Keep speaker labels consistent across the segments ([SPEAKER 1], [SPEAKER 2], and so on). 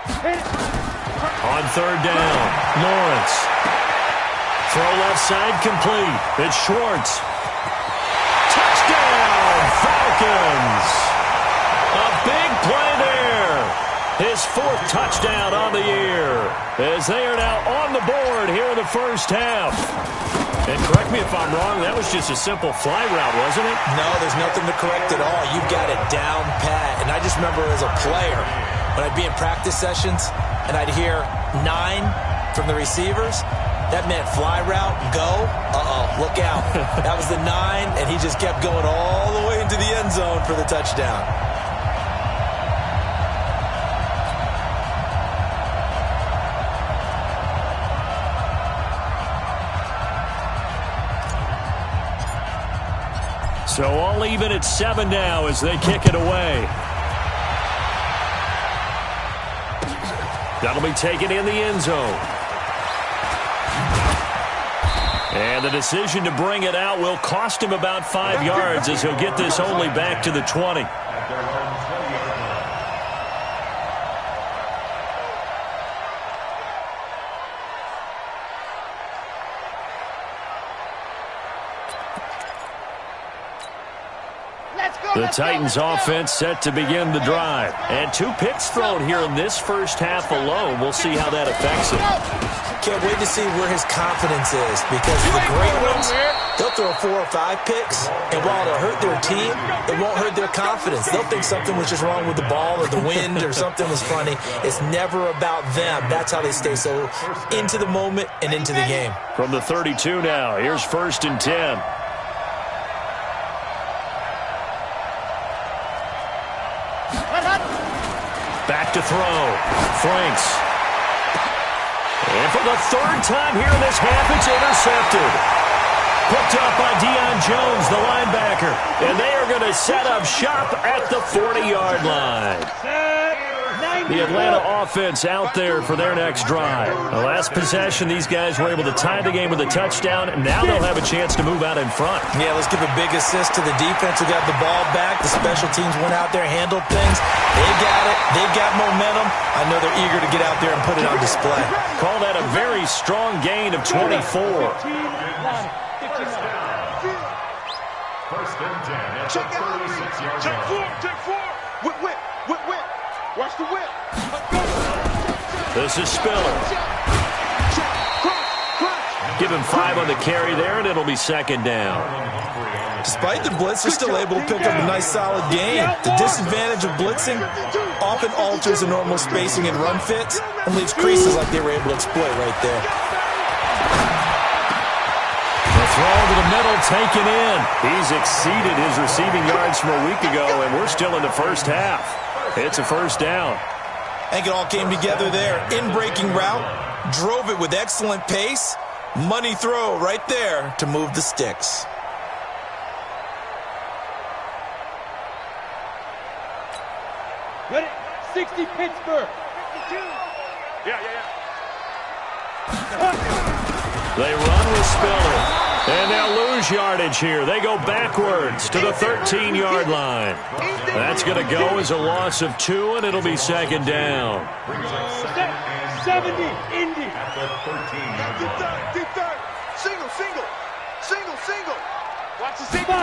[SPEAKER 1] On third down, Lawrence. Throw left side complete. It's Schwartz. Touchdown, Falcons. A big play there. His fourth touchdown on the year as they are now on the board here in the first half. And correct me if I'm wrong, that was just a simple fly route, wasn't it?
[SPEAKER 2] No, there's nothing to correct at all. You've got it down pat. And I just remember as a player, when I'd be in practice sessions and I'd hear 9 from the receivers, that meant fly route, go, look out. That was the 9, and he just kept going all the way into the end zone for the touchdown.
[SPEAKER 1] So all even at 7 now as they kick it away. That'll be taken in the end zone. And the decision to bring it out will cost him about 5 yards as he'll get this only back to the 20. The Titans offense set to begin the drive. And 2 picks thrown here in this first half alone. We'll see how that affects him.
[SPEAKER 2] Can't wait to see where his confidence is, because the great ones, they'll throw 4 or 5 picks, and while it'll hurt their team, it won't hurt their confidence. They'll think something was just wrong with the ball or the wind or something was funny. It's never about them. That's how they stay so into the moment and into the game.
[SPEAKER 1] From the 32 now, here's 1st and 10. Back to throw. Franks. And for the 3rd time here in this half, it's intercepted. Picked up by Deion Jones, the linebacker. And they are going to set up shop at the 40-yard line. The Atlanta offense out there for their next drive. The last possession, these guys were able to tie the game with a touchdown, and now they'll have a chance to move out in front.
[SPEAKER 2] Yeah, let's give a big assist to the defense who got the ball back. The special teams went out there, handled things. They got it. They've got momentum. I know they're eager to get out there and put it on display.
[SPEAKER 1] Call that a very strong gain of 24.
[SPEAKER 3] First and 10 at the 36-yard line.
[SPEAKER 4] Check 4. Whip. Watch the whip.
[SPEAKER 1] This is Spiller. Give him 5 on the carry there, and it'll be 2nd down.
[SPEAKER 2] Despite the blitz, they're still able to pick up a nice, solid gain. The disadvantage of blitzing often alters the normal spacing and run fits and leaves creases like they were able to exploit right there.
[SPEAKER 1] The throw to the middle, taken in. He's exceeded his receiving yards from a week ago, and we're still in the first half. It's a 1st down.
[SPEAKER 2] I think it all came together there. In-breaking route, drove it with excellent pace. Money throw right there to move the sticks.
[SPEAKER 4] Ready? 60 Pittsburgh. 52. Yeah.
[SPEAKER 1] They run with Spiller. And they'll lose yardage here. They go backwards to the 13-yard line. That's going to go as a loss of 2, and it'll be 2nd down.
[SPEAKER 4] 70, Indy.
[SPEAKER 3] Deep third. Single.
[SPEAKER 4] Watch the single.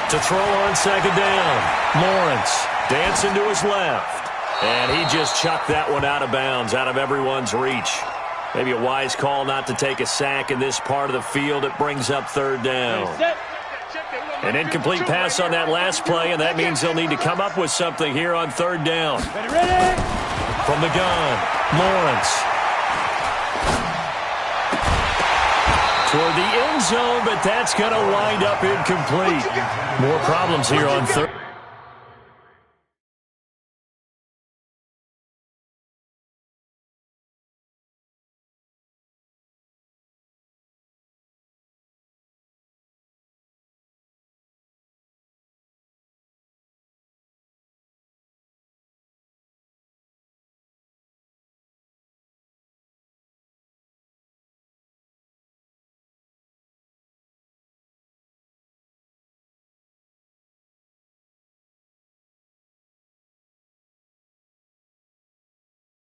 [SPEAKER 1] To throw on 2nd down. Lawrence dancing to his left. And he just chucked that one out of bounds, out of everyone's reach. Maybe a wise call not to take a sack in this part of the field. It brings up 3rd down. An incomplete pass on that last play, and that means they'll need to come up with something here on 3rd down.
[SPEAKER 4] Ready?
[SPEAKER 1] From the gun, Lawrence. Toward the end zone, but that's going to wind up incomplete. More problems here on 3rd.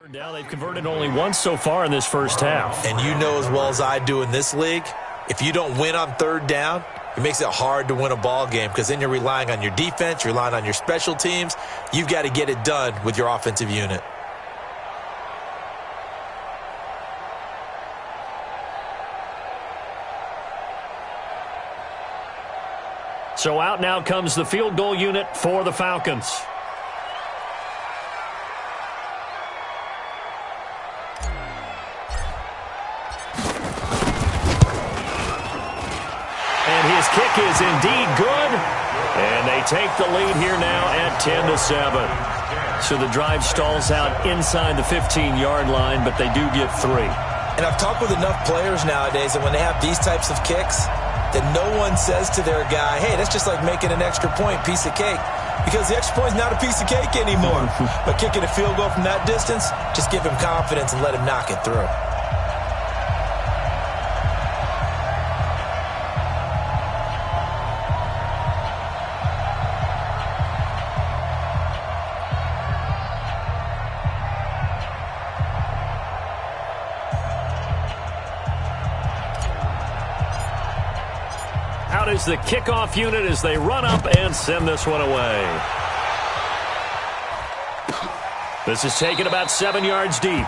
[SPEAKER 1] Now they've converted only once so far in this first half.
[SPEAKER 2] And you know as well as I do in this league, if you don't win on third down, it makes it hard to win a ball game because then you're relying on your defense, you're relying on your special teams. You've got to get it done with your offensive unit.
[SPEAKER 1] So out now comes the field goal unit for the Falcons. His kick is indeed good, and they take the lead here now at 10-7. So the drive stalls out inside the 15-yard line, but they do get 3.
[SPEAKER 2] And I've talked with enough players nowadays that when they have these types of kicks, that no one says to their guy, hey, that's just like making an extra point, piece of cake. Because the extra point is not a piece of cake anymore. But kicking a field goal from that distance, just give him confidence and let him knock it through.
[SPEAKER 1] Out is the kickoff unit as they run up and send this one away. This is taken about 7 yards deep.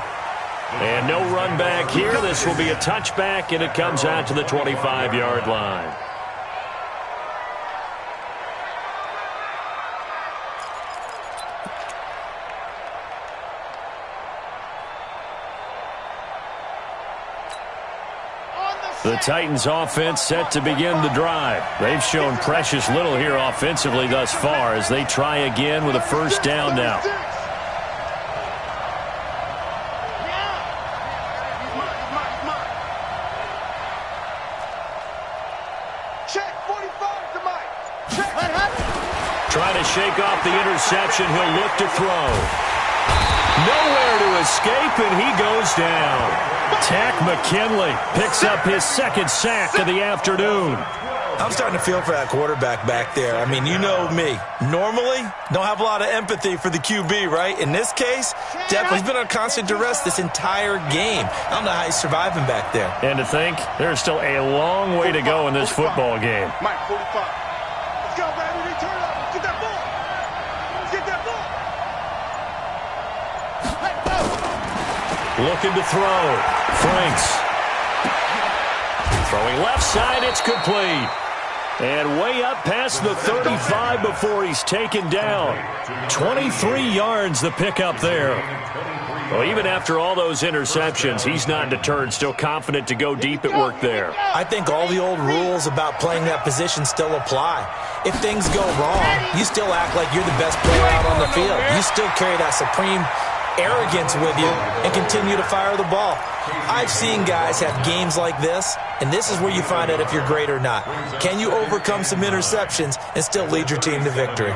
[SPEAKER 1] And no run back here. This will be a touchback, and it comes out to the 25-yard line. The Titans offense set to begin the drive. They've shown precious little here offensively thus far as they try again with a first down now. Trying to shake off the interception. He'll look to throw. Nowhere to escape, and he goes down. Tack McKinley picks up his second sack of the afternoon.
[SPEAKER 2] I'm starting to feel for that quarterback back there. I mean, you know me. Normally, don't have a lot of empathy for the QB, right? In this case, definitely he's been under constant duress this entire game. I don't know how he's surviving back there.
[SPEAKER 1] And to think, there's still a long way to go in this football game.
[SPEAKER 4] Mike, 45. Let's go, baby. Return up. Let's get that ball. Let's get that ball. Let's go.
[SPEAKER 1] Looking to throw. Franks. Throwing left side, it's complete. And way up past the 35 before he's taken down. 23 yards the pickup there. Well, even after all those interceptions, he's not deterred, still confident to go deep at work there.
[SPEAKER 2] I think all the old rules about playing that position still apply. If things go wrong, you still act like you're the best player out on the field. You still carry that supreme arrogance with you and continue to fire the ball. I've seen guys have games like this, and this is where you find out if you're great or not. Can you overcome some interceptions and still lead your team to victory?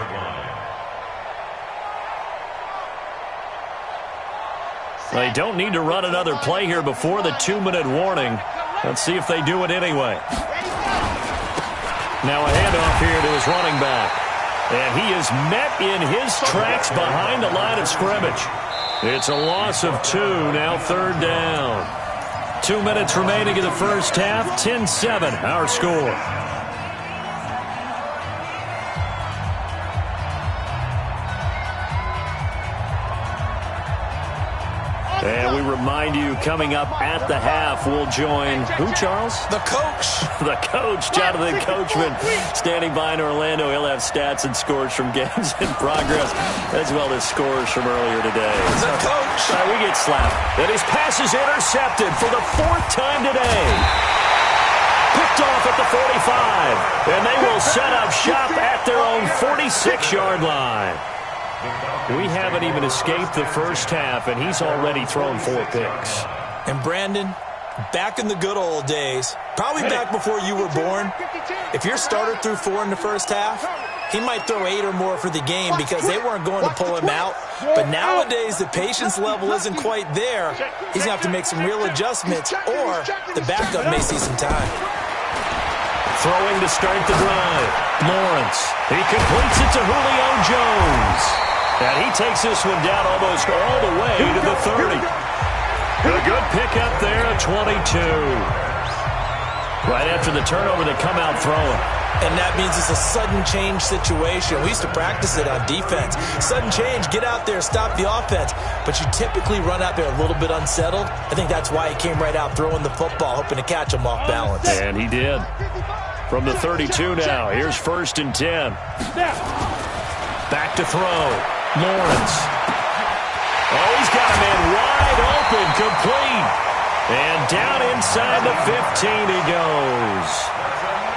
[SPEAKER 1] They don't need to run another play here before the 2-minute warning. Let's see if they do it anyway. Now a handoff here to his running back. And he is met in his tracks behind the line of scrimmage. It's a loss of 2, now third down. 2 minutes remaining in the first half, 10-7, our score. And we remind you, coming up at the half, we'll join who, Charles?
[SPEAKER 2] The coach.
[SPEAKER 1] The coach, Jonathan Coachman, standing by in Orlando. He'll have stats and scores from games in progress, as well as scores from earlier today.
[SPEAKER 2] The coach.
[SPEAKER 1] We get slapped. And his pass is intercepted for the 4th time today. Picked off at the 45. And they will set up shop at their own 46-yard line. We haven't even escaped the first half, and he's already thrown 4 picks.
[SPEAKER 2] And Brandon, back in the good old days, probably back before you were born, if your starter threw 4 in the first half, he might throw 8 or more for the game because they weren't going to pull him out. But nowadays, the patience level isn't quite there. He's going to have to make some real adjustments, or the backup may see some time.
[SPEAKER 1] Throwing to start the drive. Lawrence. He completes it to Julio Jones. And he takes this one down almost all the way to the 30. A good pickup there, a 22. Right after the turnover, they come out throwing.
[SPEAKER 2] And that means it's a sudden change situation. We used to practice it on defense. Sudden change, get out there, stop the offense. But you typically run out there a little bit unsettled. I think that's why he came right out throwing the football, hoping to catch him off balance.
[SPEAKER 1] And he did. From the 32 now, here's 1st and 10. Back to throw. Lawrence. Oh, he's got a man wide open, complete. And down inside the 15 he goes.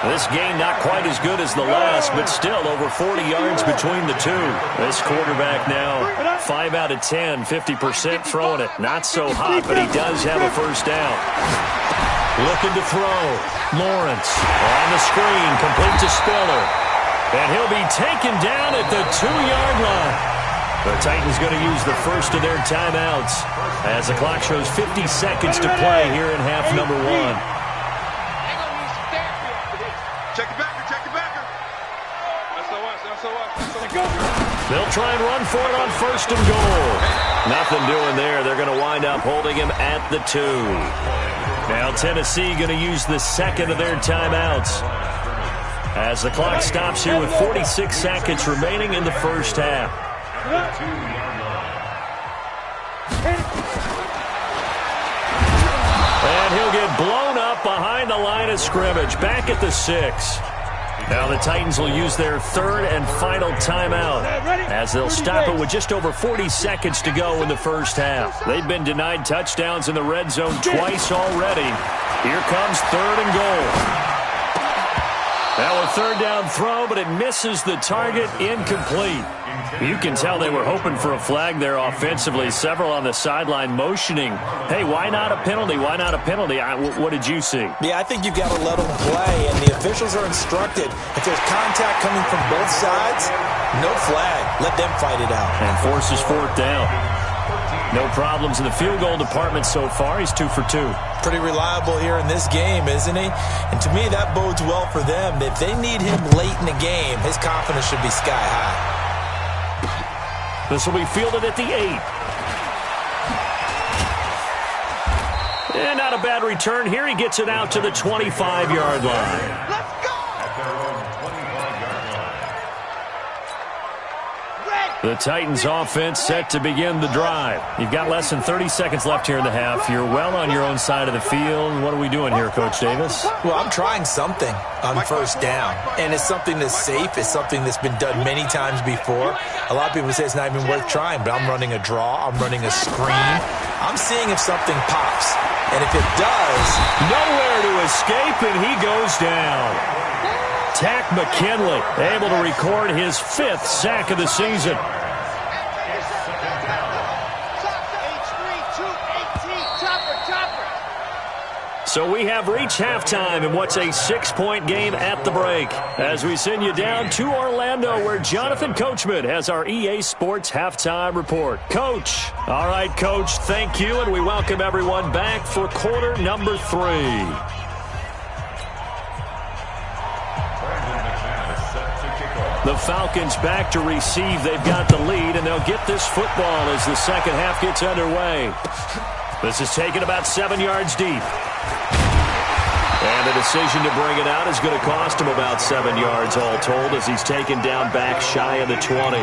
[SPEAKER 1] This game not quite as good as the last, but still over 40 yards between the two. This quarterback now, 5 out of 10, 50% throwing it. Not so hot, but he does have a first down. Looking to throw. Lawrence on the screen, complete to Spiller. And he'll be taken down at the 2-yard line. The Titans going to use the first of their timeouts as the clock shows 50 seconds to play here in half number 1.
[SPEAKER 4] Check it backer, check it backer.
[SPEAKER 1] They'll try and run for it on 1st and goal. Nothing doing there. They're going to wind up holding him at the 2. Now Tennessee going to use the second of their timeouts as the clock stops here with 46 seconds remaining in the first half. And he'll get blown up behind the line of scrimmage, back at the 6. Now the Titans will use their third and final timeout as they'll stop it with just over 40 seconds to go in the first half. They've been denied touchdowns in the red zone twice already. Here comes 3rd and goal. Now a 3rd down throw, but it misses the target, incomplete. You can tell they were hoping for a flag there offensively. Several on the sideline motioning, hey, why not a penalty? Why not a penalty? What did you see?
[SPEAKER 2] Yeah, I think you've got to let them play, and the officials are instructed. If there's contact coming from both sides, no flag. Let them fight it out.
[SPEAKER 1] And forces 4th down. No problems in the field goal department so far. He's 2 for 2.
[SPEAKER 2] Pretty reliable here in this game, isn't he? And to me, that bodes well for them. If they need him late in the game, his confidence should be sky high.
[SPEAKER 1] This will be fielded at the 8. And not a bad return here. He gets it out to the 25-yard line.
[SPEAKER 4] Let's go!
[SPEAKER 1] The Titans offense set to begin the drive. You've got less than 30 seconds left here in the half. You're well on your own side of the field. What are we doing here, Coach Davis?
[SPEAKER 2] Well, I'm trying something on 1st down. And it's something that's safe. It's something that's been done many times before. A lot of people say it's not even worth trying, but I'm running a draw. I'm running a screen. I'm seeing if something pops. And if it does,
[SPEAKER 1] nowhere to escape, and he goes down. Tack McKinley able to record his 5th sack of the season. So we have reached halftime in what's a 6-point game at the break. As we send you down to Orlando, where Jonathan Coachman has our EA Sports halftime report. Coach. All right, Coach, thank you, and we welcome everyone back for quarter number 3. The Falcons back to receive. They've got the lead, and they'll get this football as the second half gets underway. This is taken about 7 yards deep. And the decision to bring it out is going to cost him about 7 yards all told as he's taken down back shy of the 20.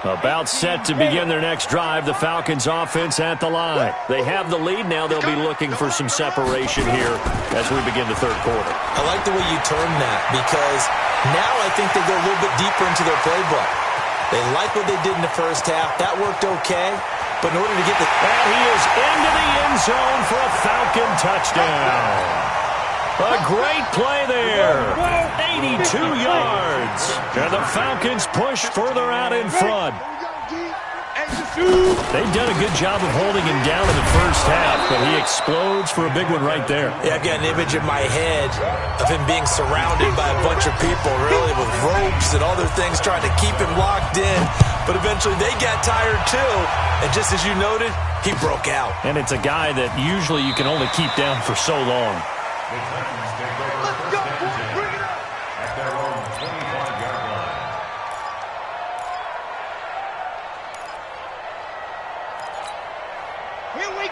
[SPEAKER 1] About set to begin their next drive. The Falcons offense at the line. They have the lead. Now they'll be looking for some separation here as we begin the third quarter.
[SPEAKER 2] I like the way you term that because now I think they go a little bit deeper into their playbook. They like what they did in the first half. That worked okay. But in order to get the...
[SPEAKER 1] And he is into the end zone for a Falcon touchdown. A great play there. 82 yards. And the Falcons push further out in front. They've done a good job of holding him down in the first half, but he explodes for a big one right there.
[SPEAKER 2] Yeah, I've got an image in my head of him being surrounded by a bunch of people, really, with ropes and other things trying to keep him locked in. But eventually they got tired too. And just as you noted, he broke out.
[SPEAKER 1] And it's a guy that usually you can only keep down for so long.
[SPEAKER 4] Let's go, boy. Bring it up.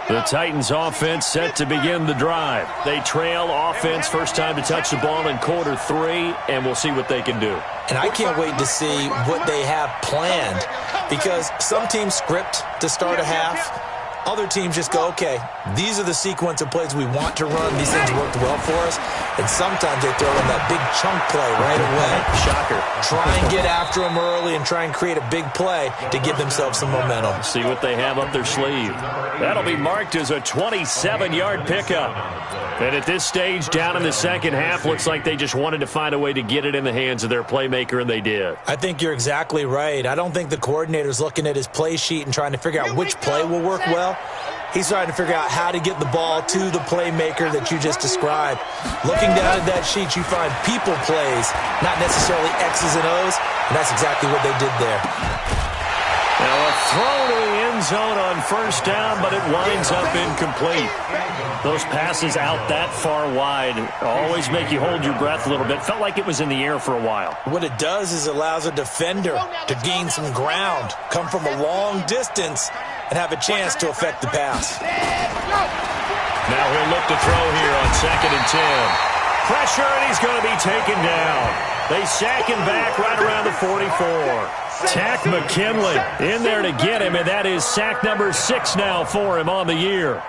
[SPEAKER 1] The Titans offense set to begin the drive. They trail offense first time to touch the ball in quarter 3, and we'll see what they can do.
[SPEAKER 2] And I can't wait to see what they have planned, because some teams script to start a half. Other teams just go, okay, these are the sequence of plays we want to run. These things worked well for us. And sometimes they throw in that big chunk play right away.
[SPEAKER 1] Shocker.
[SPEAKER 2] Try and get after them early and try and create a big play to give themselves some momentum.
[SPEAKER 1] See what they have up their sleeve. That'll be marked as a 27-yard pickup. And at this stage, down in the second half, looks like they just wanted to find a way to get it in the hands of their playmaker, and they did.
[SPEAKER 2] I think you're exactly right. I don't think the coordinator's looking at his play sheet and trying to figure out which play will work well. He's trying to figure out how to get the ball to the playmaker that you just described. Looking down at that sheet, you find people plays, not necessarily X's and O's, and that's exactly what they did there.
[SPEAKER 1] Now a throw to the end zone on first down, but it winds up incomplete. Those passes out that far wide always make you hold your breath a little bit. Felt like it was in the air for a while.
[SPEAKER 2] What it does is it allows a defender to gain some ground, come from a long distance, and have a chance to affect the pass.
[SPEAKER 1] Now he'll look to throw here on 2nd and 10. Pressure, and he's going to be taken down. They sack him back right around the 44. Tack McKinley in there to get him, and that is sack number 6 now for him on the year.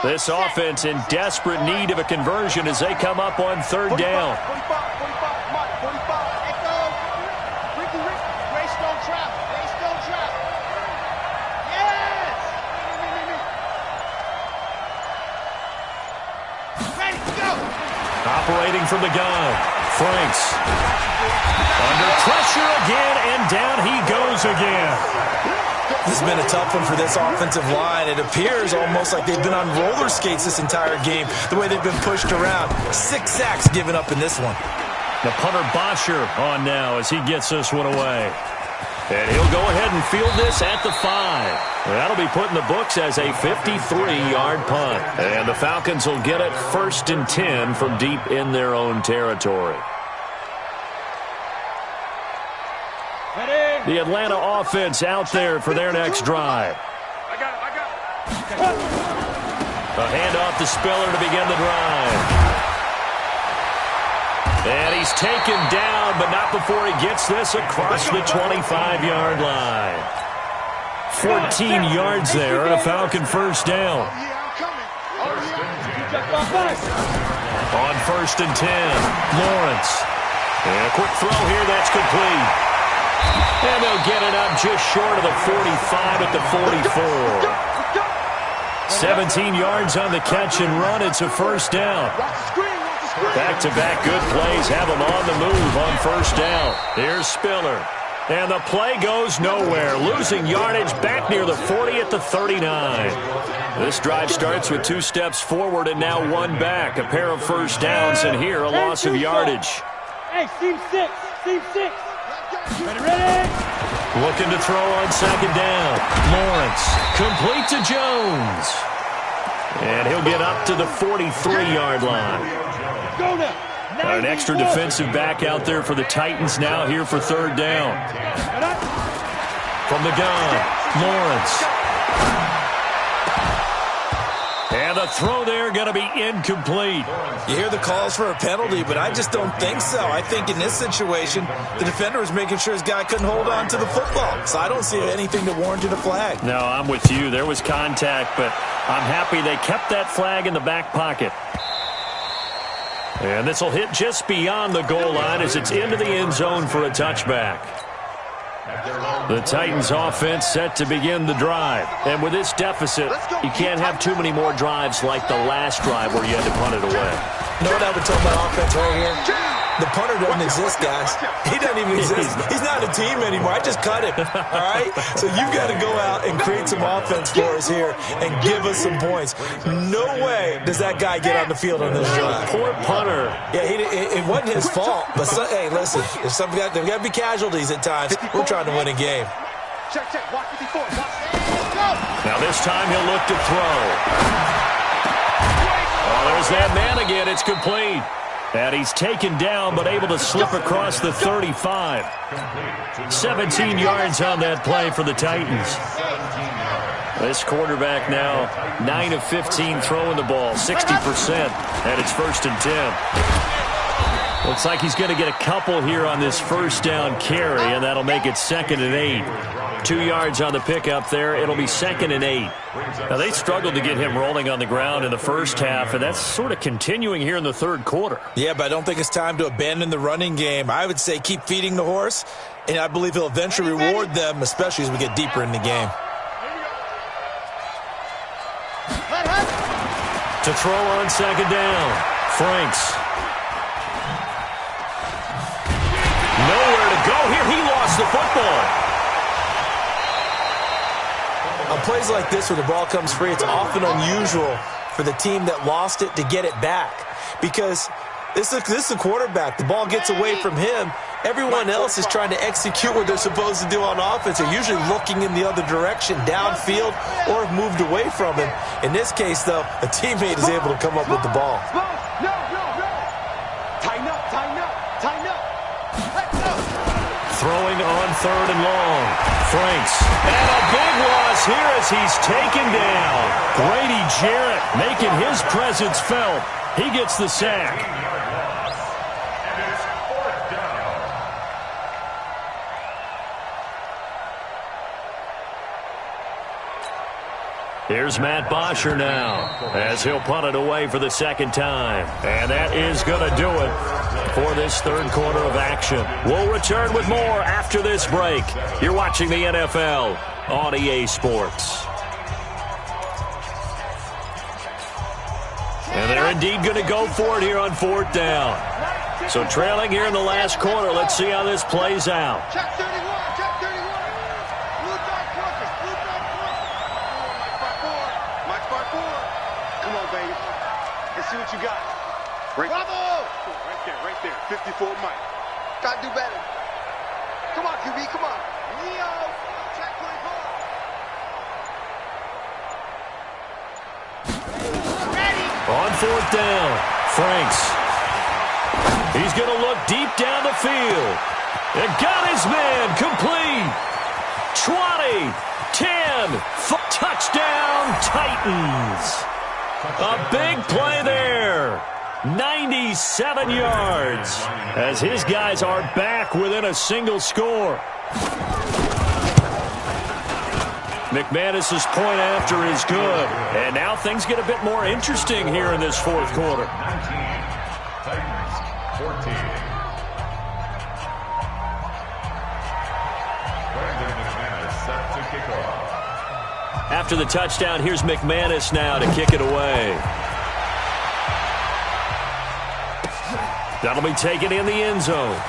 [SPEAKER 1] This offense in desperate need of a conversion as they come up on 3rd down. Operating from the gun, Franks. Under pressure again, and down he goes again.
[SPEAKER 2] This has been a tough one for this offensive line. It appears almost like they've been on roller skates this entire game, the way they've been pushed around. 6 sacks given up in this one.
[SPEAKER 1] The punter Bosher on now as he gets this one away. And he'll go ahead and field this at the 5. That'll be put in the books as a 53-yard punt. And the Falcons will get it 1st and 10 from deep in their own territory. The Atlanta offense out there for their next drive. A handoff to Spiller to begin the drive. And he's taken down, but not before he gets this across the 25-yard line. 14 yards there, and a Falcon first down. On 1st and 10, Lawrence. And a quick throw here, that's complete. And they'll get it up just short of the 45 at the 44. 17 yards on the catch and run. It's a first down. Back-to-back good plays have them on the move on first down. Here's Spiller. And the play goes nowhere. Losing yardage back near the 40 at the 39. This drive starts with 2 steps forward and now 1 back. A pair of first downs, and here a loss of yardage.
[SPEAKER 5] Hey, team 6. Team 6. Ready?
[SPEAKER 1] Looking to throw on 2nd down. Lawrence. Complete to Jones. And he'll get up to the 43-yard line.
[SPEAKER 5] Go now.
[SPEAKER 1] An extra defensive back out there for the Titans now here for 3rd down. From the gun, Lawrence. And the throw there going to be incomplete.
[SPEAKER 2] You hear the calls for a penalty, but I just don't think so. I think in this situation, the defender was making sure his guy couldn't hold on to the football. So I don't see anything to warrant a flag.
[SPEAKER 1] No, I'm with you. There was contact, but I'm happy they kept that flag in the back pocket. And this will hit just beyond the goal line as it's into the end zone for a touchback. The Titans offense set to begin the drive. And with this deficit, you can't have too many more drives like the last drive where you had to punt it away.
[SPEAKER 2] You know what I would tell my offense right here? The punter doesn't exist, guys. He doesn't even exist. He's not a team anymore. I just cut him, all right? So you've got to go out and create some offense for us here and give us some points. No way does that guy get on the field on this drive.
[SPEAKER 1] Poor punter.
[SPEAKER 2] Yeah, it wasn't his fault. But, hey, listen, if there's got to be casualties at times. We're trying to win a game.
[SPEAKER 4] Check. Watch 54.
[SPEAKER 1] Now this time he'll look to throw. Oh, there's that man again. It's complete. And he's taken down, but able to slip across the 35. 17 yards on that play for the Titans. This quarterback now 9 of 15 throwing the ball, 60% at its 1st and 10. Looks like he's going to get a couple here on this first down carry, and that'll make it 2nd and 8. 2 yards on the pickup there. It'll be 2nd and 8. Now, they struggled to get him rolling on the ground in the first half, and that's sort of continuing here in the 3rd quarter.
[SPEAKER 2] Yeah, but I don't think it's time to abandon the running game. I would say keep feeding the horse, and I believe he'll eventually reward them, especially as we get deeper in the game.
[SPEAKER 1] To throw on 2nd down, Franks. Nowhere to go here. He lost the football.
[SPEAKER 2] On plays like this where the ball comes free, it's often unusual for the team that lost it to get it back. Because this is a quarterback. The ball gets away from him. Everyone else is trying to execute what they're supposed to do on offense. They're usually looking in the other direction, downfield, or have moved away from him. In this case, though, a teammate is able to come up with the ball.
[SPEAKER 4] No. Tighten up. Let's go.
[SPEAKER 1] Throwing on 3rd and long. Franks. And a big loss here as he's taken down. Grady Jarrett making his presence felt. He gets the sack. Here's Matt Bosher now as he'll punt it away for the 2nd time. And that is going to do it for this 3rd quarter of action. We'll return with more after this break. You're watching the NFL on EA Sports. And they're indeed going to go for it here on 4th down. So trailing here in the last quarter. Let's see how this plays out.
[SPEAKER 4] Check 31. Come on, baby. Let's see what you got. Bravo! Right there. 54 Mike. Gotta do better. Come on, QB, come on. Leo, check 24. Ready?
[SPEAKER 1] On 4th down, Franks. He's going to look deep down the field. And got his man complete. 20, 10, touchdown, Titans. A big play there. 97 yards as his guys are back within a single score. McManus's point after is good. And now things get a bit more interesting here in this 4th quarter.
[SPEAKER 3] 19, Titans 14. Brandon McManus set to kick off.
[SPEAKER 1] After the touchdown, here's McManus now to kick it away. That'll be taken in the end zone.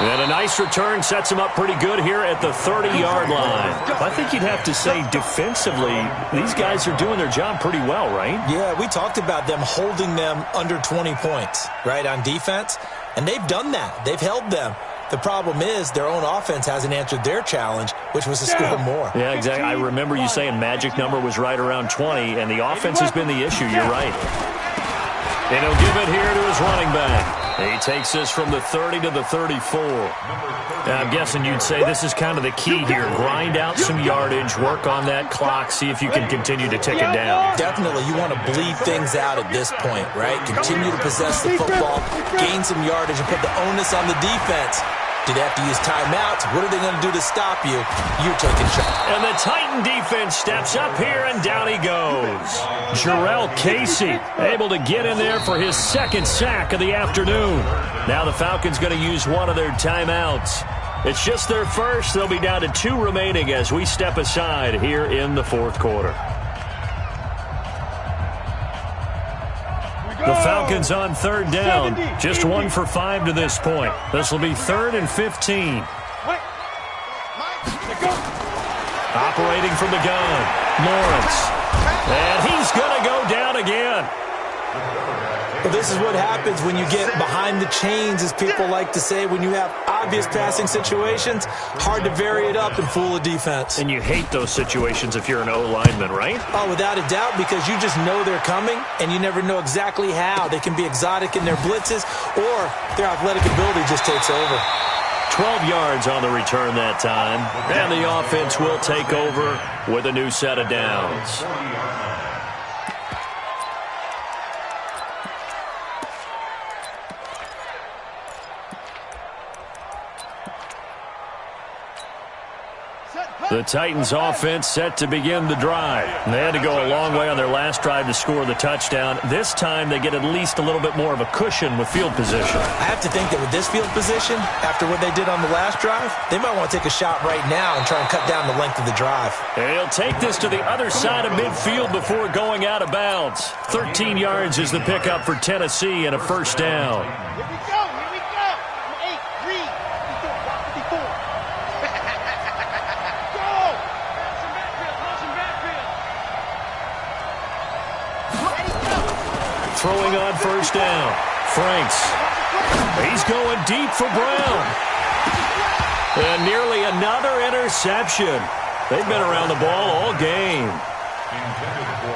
[SPEAKER 1] And a nice return sets him up pretty good here at the 30-yard line. I think you'd have to say defensively, these guys are doing their job pretty well, right?
[SPEAKER 2] Yeah, we talked about them holding them under 20 points, right, on defense. And they've done that. They've held them. The problem is their own offense hasn't answered their challenge, which was to score more.
[SPEAKER 1] Yeah, exactly. I remember you saying magic number was right around 20, and the offense has been the issue. You're right. And he'll give it here to his running back. He takes this from the 30 to the 34. Now, I'm guessing you'd say this is kind of the key here. Grind out some yardage, work on that clock, see if you can continue to tick it down.
[SPEAKER 2] Definitely, you want to bleed things out at this point, right? Continue to possess the football, gain some yardage, and put the onus on the defense. Do they have to use timeouts? What are they going to do to stop you? You're taking shots.
[SPEAKER 1] And the Titan defense steps up here, and down he goes. Jarrell Casey able to get in there for his 2nd sack of the afternoon. Now the Falcons going to use one of their timeouts. It's just their first. They'll be down to 2 remaining as we step aside here in the 4th quarter. The Falcons on 3rd down. Just 1 for 5 to this point. This will be 3rd and 15. Operating from the gun, Lawrence. And he's going to go down again.
[SPEAKER 2] Well, this is what happens when you get behind the chains, as people like to say. When you have obvious passing situations, hard to vary it up and fool a defense.
[SPEAKER 1] And you hate those situations if you're an O-lineman, right?
[SPEAKER 2] Oh, without a doubt, because you just know they're coming, and you never know exactly how. They can be exotic in their blitzes, or their athletic ability just takes over.
[SPEAKER 1] 12 yards on the return that time. And the offense will take over with a new set of downs. The Titans offense set to begin the drive. They had to go a long way on their last drive to score the touchdown. This time they get at least a little bit more of a cushion with field position.
[SPEAKER 2] I have to think that with this field position, after what they did on the last drive, they might want to take a shot right now and try and cut down the length of the drive.
[SPEAKER 1] And he'll take this to the other side of midfield before going out of bounds. 13 yards is the pickup for Tennessee and a first down.
[SPEAKER 4] Here we go. Here we go. 8, read. 54.
[SPEAKER 1] Throwing on first down. Franks. He's going deep for Brown. And nearly another interception. They've been around the ball all game.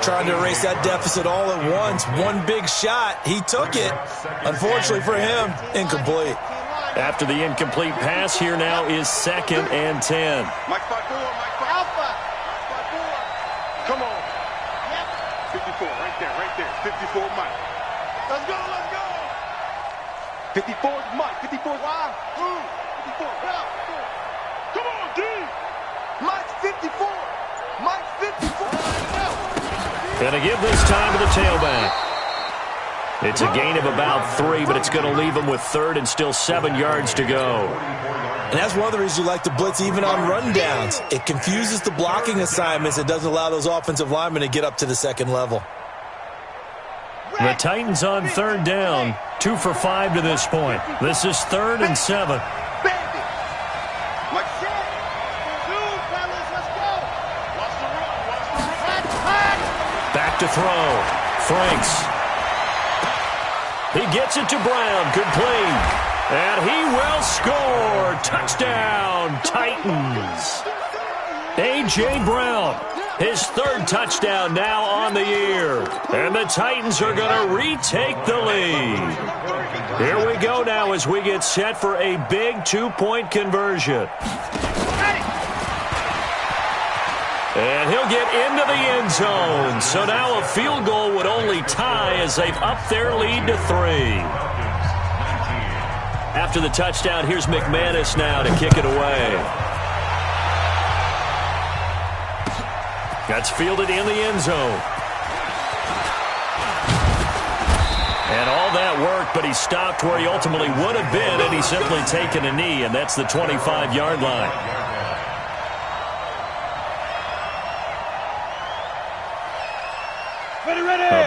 [SPEAKER 2] Trying to erase that deficit all at once. One big shot. He took it. Unfortunately for him, incomplete.
[SPEAKER 1] After the incomplete pass, here now is 2nd and 10.
[SPEAKER 4] Mike 5-4, Mike 5 Alpha. 5-4. Come on. Yep. 54, right there. 54, Mike. Let's go. 54 is Mike. 54 is why? 54. Come on, D. Mike's 54. Mike's 54.
[SPEAKER 1] Gonna give this time to the tailback. It's a gain of about 3, but it's going to leave them with 3rd and still 7 yards to go.
[SPEAKER 2] And that's one of the reasons you like to blitz even on rundowns. It confuses the blocking assignments. It doesn't allow those offensive linemen to get up to the second level.
[SPEAKER 1] The Titans on 3rd down. 2 for 5 to this point. This is 3rd and 7. Back to throw. Franks. He gets it to Brown. Complete. And he will score. Touchdown, Titans. A.J. Brown, his 3rd touchdown now on the year. And the Titans are going to retake the lead. Here we go now as we get set for a big 2-point conversion. And he'll get into the end zone. So now a field goal would only tie as they've upped their lead to 3. After the touchdown, here's McManus now to kick it away. That's fielded in the end zone. And all that work, but he stopped where he ultimately would have been, and he's simply taken a knee, and that's the 25-yard line.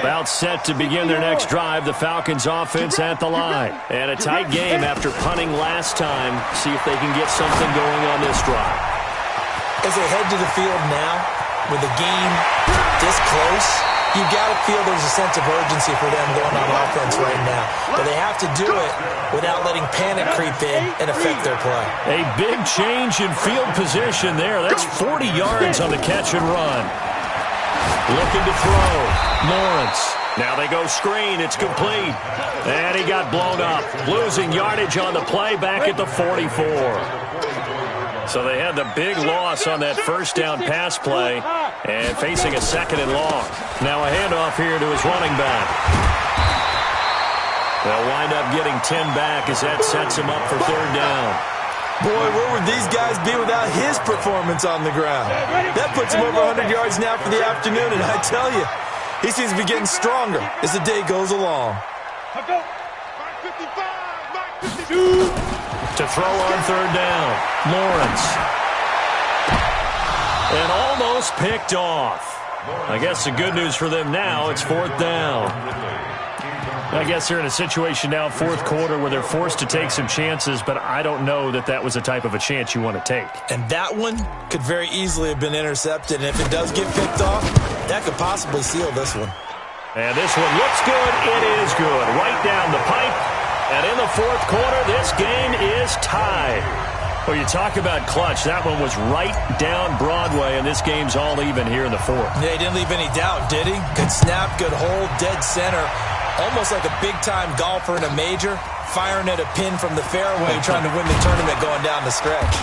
[SPEAKER 1] About set to begin their next drive. The Falcons offense at the line. And a tight game after punting last time. See if they can get something going on this drive.
[SPEAKER 2] As they head to the field now, with the game this close, you got to feel there's a sense of urgency for them going on offense right now. But they have to do it without letting panic creep in and affect their play.
[SPEAKER 1] A big change in field position there. That's 40 yards on the catch and run. Looking to throw. Lawrence. Now they go screen. It's complete. And he got blown up. Losing yardage on the play back at the 44. So they had the big loss on that first down pass play and facing a 2nd and long. Now a handoff here to his running back. They'll wind up getting 10 back as that sets him up for 3rd down.
[SPEAKER 2] Boy, where would these guys be without his performance on the ground? That puts him over 100 yards now for the afternoon, and I tell you, he seems to be getting stronger as the day goes along.
[SPEAKER 1] To throw on 3rd down, Lawrence. And almost picked off. I guess the good news for them now, it's 4th down. I guess they're in a situation now, 4th quarter, where they're forced to take some chances, but I don't know that that was the type of a chance you want to take.
[SPEAKER 2] And that one could very easily have been intercepted, and if it does get picked off, that could possibly seal this one.
[SPEAKER 1] And this one looks good. It is good. Right down the pipe. And in the 4th quarter, this game is tied. Well, you talk about clutch. That one was right down Broadway, and this game's all even here in the 4th.
[SPEAKER 2] Yeah, he didn't leave any doubt, did he? Good snap, good hold, dead center. Almost like a big-time golfer in a major. firing at a pin from the fairway, trying to win the tournament going down the stretch.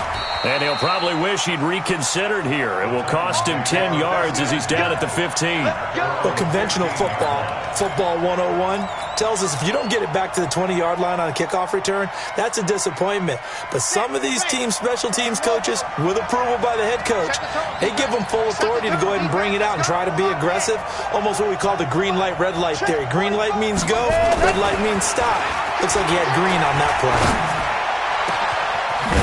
[SPEAKER 1] And he'll probably wish he'd reconsidered here. It will cost him 10 yards as he's down at the 15.
[SPEAKER 2] Well, conventional football 101, tells us if you don't get it back to the 20-yard line on a kickoff return, that's a disappointment. But some of these special teams coaches, with approval by the head coach, they give them full authority to go ahead and bring it out and try to be aggressive. Almost what we call the green light, red light theory. Green light means go, red light means stop. Looks like he had green on that play.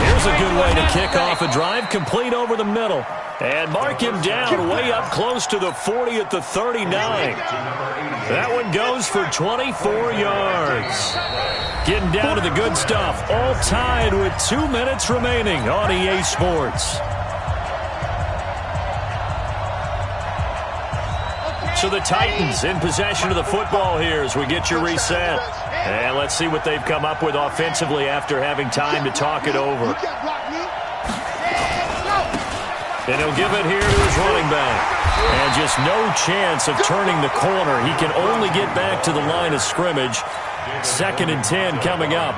[SPEAKER 1] Here's a good way to kick off a drive, complete over the middle. And mark him down way up close to the 40 at the 39. That one goes for 24 yards. Getting down to the good stuff, all tied with 2 minutes remaining on EA Sports. So the Titans in possession of the football here as we get you reset. And let's see what they've come up with offensively after having time to talk it over. And he'll give it here to his running back. And just no chance of turning the corner. He can only get back to the line of scrimmage. 2nd and 10 coming up.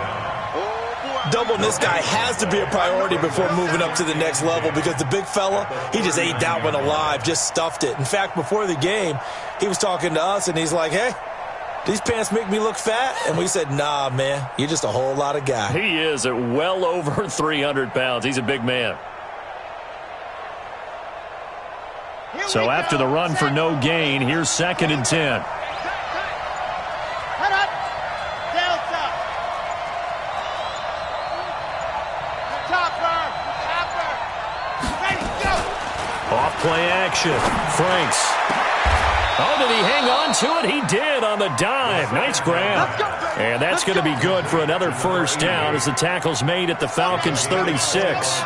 [SPEAKER 2] Doubling this guy has to be a priority before moving up to the next level because the big fella, he just ate that one alive, just stuffed it. In fact, before the game, he was talking to us, and he's like, hey, these pants make me look fat? And we said, nah, man, you're just a whole lot of guy.
[SPEAKER 1] He is at well over 300 pounds. He's a big man. So after the run for no gain, here's 2nd and 10. Off-play action. Franks. Oh, did he hang on to it? He did on the dive. Nice grab. And that's going to be good for another first down as the tackle's made at the Falcons' 36.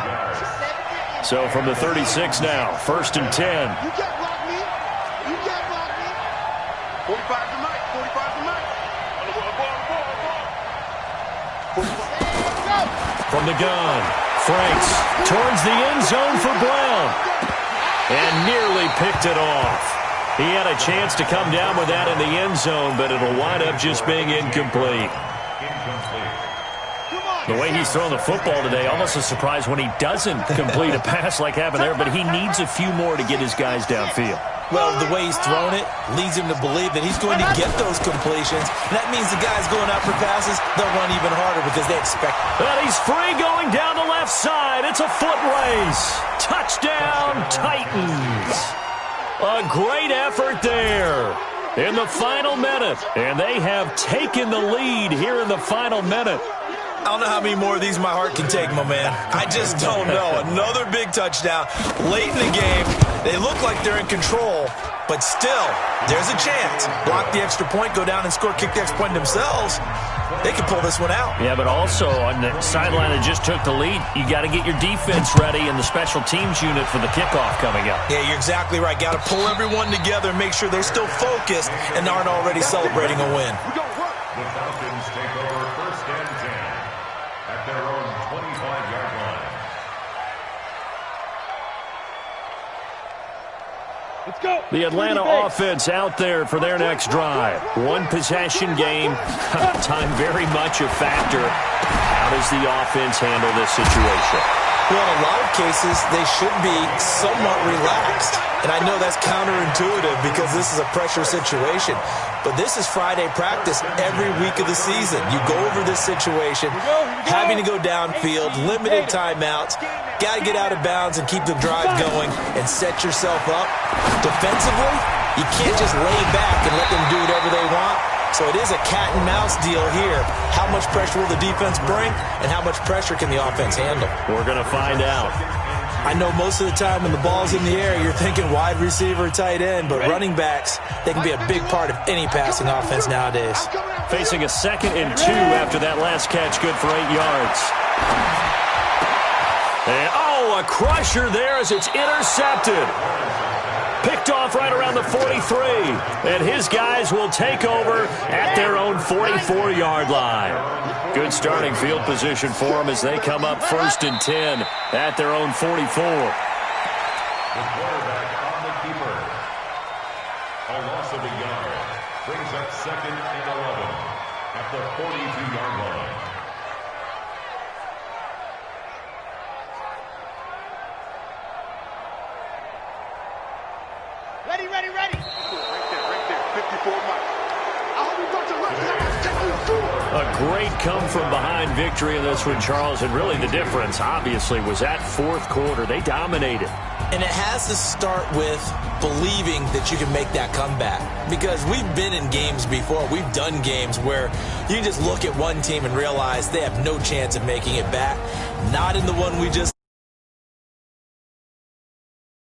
[SPEAKER 1] So from the 36 now, 1st and 10.
[SPEAKER 4] You can't block me. You can't block me. 45 to Mike. 45 to Mike.
[SPEAKER 1] From the gun, Franks towards the end zone for Brown. And nearly picked it off. He had a chance to come down with that in the end zone, but it'll wind up just being incomplete. The way he's throwing the football today, almost a surprise when he doesn't complete a pass like happened there, but he needs a few more to get his guys downfield.
[SPEAKER 2] Well, the way he's thrown it leads him to believe that he's going to get those completions. And that means the guys going out for passes, they'll run even harder because they expect it.
[SPEAKER 1] And he's free going down the left side. It's a foot race. Touchdown, Titans. A great effort there in the final minute. And they have taken the lead here in the final minute.
[SPEAKER 2] I don't know how many more of these my heart can take, my man. I just don't know. Another big touchdown late in the game. They look like they're in control, but still, there's a chance. Block the extra point, go down and score, kick the extra point themselves. They can pull this one out.
[SPEAKER 1] Yeah, but also on the sideline that just took the lead, you got to get your defense ready and the special teams unit for the kickoff coming up.
[SPEAKER 2] Yeah, you're exactly right. Got to pull everyone together and make sure they're still focused and aren't already celebrating a win.
[SPEAKER 3] The Falcons take over 1st and 10 at their own 25-yard line.
[SPEAKER 5] Let's go.
[SPEAKER 1] The Atlanta offense out there for their next drive. One possession game. Time very much a factor. How does the offense handle this situation?
[SPEAKER 2] Well, in a lot of cases, they should be somewhat relaxed. And I know that's counterintuitive because this is a pressure situation. But this is Friday practice every week of the season. You go over this situation, having to go downfield, limited timeouts, got to get out of bounds and keep the drive going and set yourself up. Defensively, you can't just lay back and let them do whatever they want. So it is a cat and mouse deal here. How much pressure will the defense bring and how much pressure can the offense handle?
[SPEAKER 1] We're going to find out.
[SPEAKER 2] I know most of the time when the ball's in the air, you're thinking wide receiver, tight end, but running backs, they can be a big part of any passing offense nowadays.
[SPEAKER 1] Facing a 2nd and 2 after that last catch, good for 8 yards. And, oh, a crusher there as it's intercepted. Picked off right around the 43. And his guys will take over at their own 44-yard line. Good starting field position for them as they come up 1st and 10 at their own 44.
[SPEAKER 3] The quarterback on the keeper. A loss of a yard brings up 2nd and 11 at the 42-yard line.
[SPEAKER 4] ready. Right there. 54 Mike. I hope you brought your left hand.
[SPEAKER 1] A great come-from-behind victory in this one, Charles, and really the difference, obviously, was that fourth quarter. They dominated.
[SPEAKER 2] And it has to start with believing that you can make that comeback. Because we've been in games before. We've done games where you can just look at one team and realize they have no chance of making it back. Not in the one we just